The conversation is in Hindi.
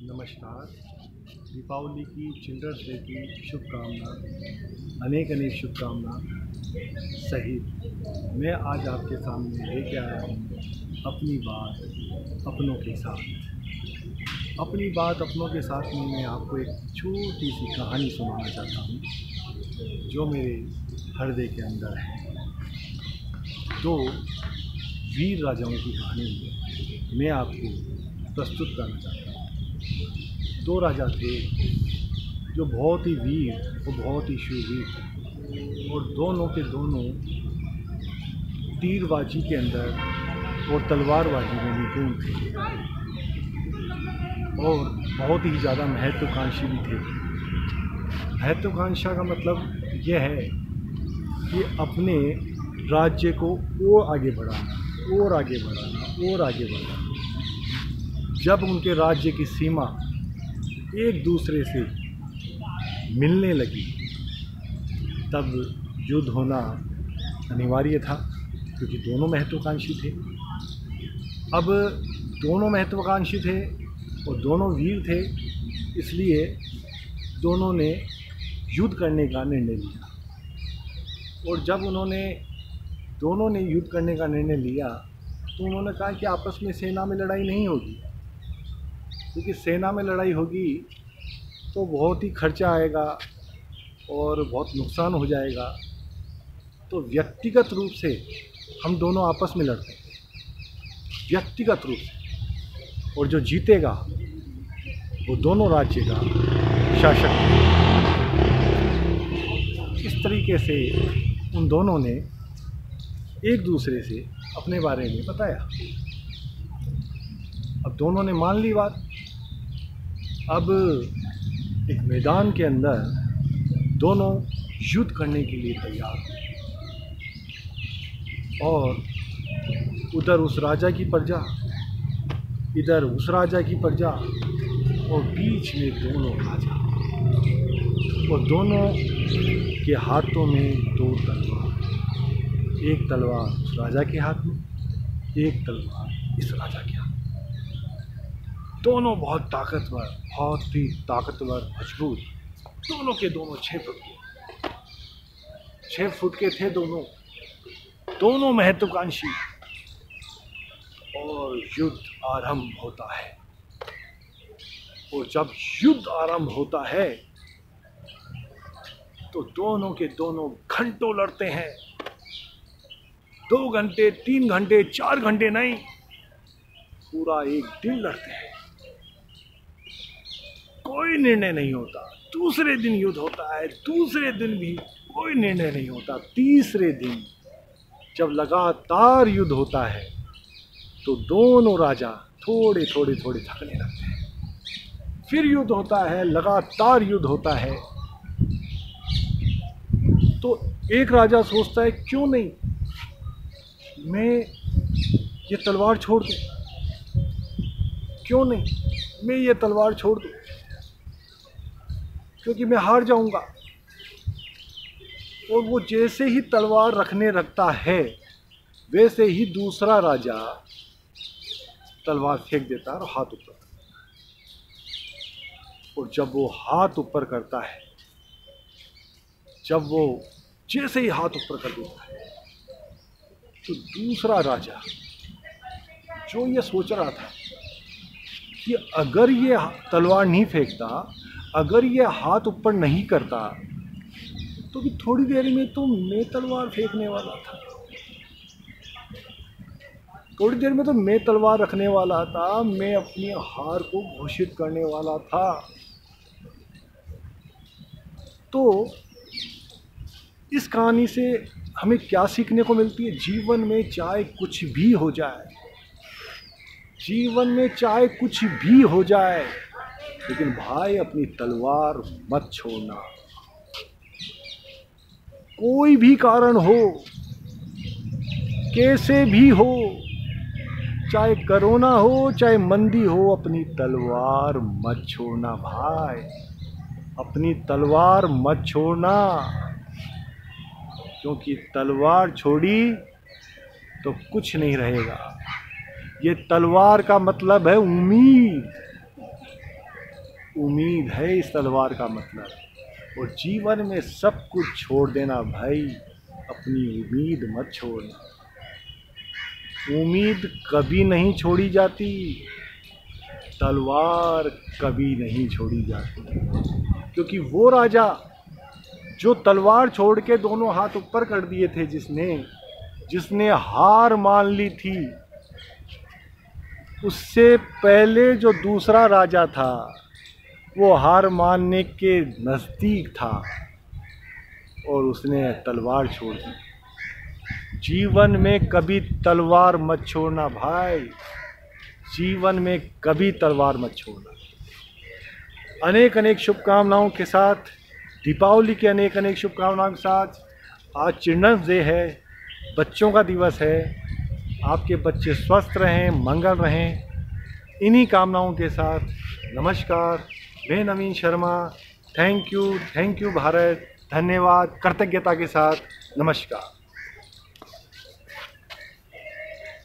नमस्कार। दीपावली की, चिल्ड्रंस डे की शुभकामना, अनेक अनेक शुभकामना सहित मैं आज आपके सामने लेके आया हूँ अपनी बात अपनों के साथ। अपनी बात अपनों के साथ में मैं आपको एक छोटी सी कहानी सुनाना चाहता हूँ जो मेरे हृदय के अंदर है। दो वीर राजाओं की कहानी मैं आपको प्रस्तुत करना चाहता हूँ। दो राजा थे जो बहुत ही वीर और बहुत ही शूरवीर थे, और दोनों के दोनों तीरबाजी के अंदर और तलवारबाजी में निपुण थे और बहुत ही ज़्यादा महत्वाकांक्षी भी थे। महत्वाकांक्षा का मतलब यह है कि अपने राज्य को और आगे बढ़ाना और आगे बढ़ाना और आगे बढ़ाना। जब उनके राज्य की सीमा एक दूसरे से मिलने लगी तब युद्ध होना अनिवार्य था, क्योंकि दोनों महत्वाकांक्षी थे। अब दोनों महत्वाकांक्षी थे और दोनों वीर थे, इसलिए दोनों ने युद्ध करने का निर्णय लिया। और जब दोनों ने युद्ध करने का निर्णय लिया तो उन्होंने कहा कि आपस में सेना में लड़ाई नहीं होगी, क्योंकि सेना में लड़ाई होगी तो बहुत ही खर्चा आएगा और बहुत नुकसान हो जाएगा। तो व्यक्तिगत रूप से हम दोनों आपस में लड़ते हैं, व्यक्तिगत रूप से, और जो जीतेगा वो दोनों राज्य का शासक है। इस तरीके से उन दोनों ने एक दूसरे से अपने बारे में बताया। अब दोनों ने मान ली बात। अब एक मैदान के अंदर दोनों युद्ध करने के लिए तैयार हो, और उधर उस राजा की प्रजा, इधर उस राजा की प्रजा, और बीच में दोनों राजा, और दोनों के हाथों में दो तलवार। एक तलवार उस राजा के हाथ में, एक तलवार इस राजा के हाथ में। दोनों बहुत ताकतवर, बहुत ही ताकतवर, मजबूत। दोनों के दोनों 6 फुट के थे दोनों महत्वाकांक्षी। और युद्ध आरंभ होता है, और जब युद्ध आरंभ होता है तो दोनों के दोनों घंटों लड़ते हैं। 2 घंटे, 3 घंटे, 4 घंटे नहीं, पूरा एक दिन लड़ते हैं। कोई निर्णय नहीं होता। दूसरे दिन युद्ध होता है, दूसरे दिन भी कोई निर्णय नहीं होता। तीसरे दिन जब लगातार युद्ध होता है तो दोनों राजा थोड़े थकने लगते हैं। फिर युद्ध होता है, लगातार युद्ध होता है। तो एक राजा सोचता है, क्यों नहीं मैं ये तलवार छोड़ दूं, क्यों नहीं मैं ये तलवार छोड़ दूं, क्योंकि मैं हार जाऊंगा। और वो जैसे ही तलवार रखने लगता है वैसे ही दूसरा राजा तलवार फेंक देता है और हाथ ऊपर। और जब वो हाथ ऊपर करता है, जब वो जैसे ही हाथ ऊपर कर देता है तो दूसरा राजा जो ये सोच रहा था कि अगर ये तलवार नहीं फेंकता, अगर ये हाथ ऊपर नहीं करता तो भी थोड़ी देर में तो मैं तलवार फेंकने वाला था, थोड़ी देर में तो मैं तलवार रखने वाला था, मैं अपनी हार को घोषित करने वाला था। तो इस कहानी से हमें क्या सीखने को मिलती है? जीवन में चाहे कुछ भी हो जाए, जीवन में चाहे कुछ भी हो जाए, लेकिन भाई अपनी तलवार मत छोड़ना। कोई भी कारण हो, कैसे भी हो, चाहे कोरोना हो, चाहे मंदी हो, अपनी तलवार मत छोड़ना भाई, अपनी तलवार मत छोड़ना। क्योंकि तलवार छोड़ी तो कुछ नहीं रहेगा। ये तलवार का मतलब है उम्मीद। उम्मीद है इस तलवार का मतलब। और जीवन में सब कुछ छोड़ देना भाई, अपनी उम्मीद मत छोड़ना। उम्मीद कभी नहीं छोड़ी जाती, तलवार कभी नहीं छोड़ी जाती। क्योंकि वो राजा जो तलवार छोड़ के दोनों हाथ ऊपर कर दिए थे, जिसने हार मान ली थी, उससे पहले जो दूसरा राजा था वो हार मानने के नज़दीक था और उसने तलवार छोड़ दी। जीवन में कभी तलवार मत छोड़ना भाई, जीवन में कभी तलवार मत छोड़ना। अनेक अनेक शुभकामनाओं के साथ, दीपावली की अनेक अनेक शुभकामनाओं के साथ। आज चिल्ड्रंस डे है, बच्चों का दिवस है। आपके बच्चे स्वस्थ रहें, मंगल रहें, इन्हीं कामनाओं के साथ नमस्कार। मैं नवीन शर्मा। Thank you Bharat. धन्यवाद, कृतज्ञता के साथ नमस्कार।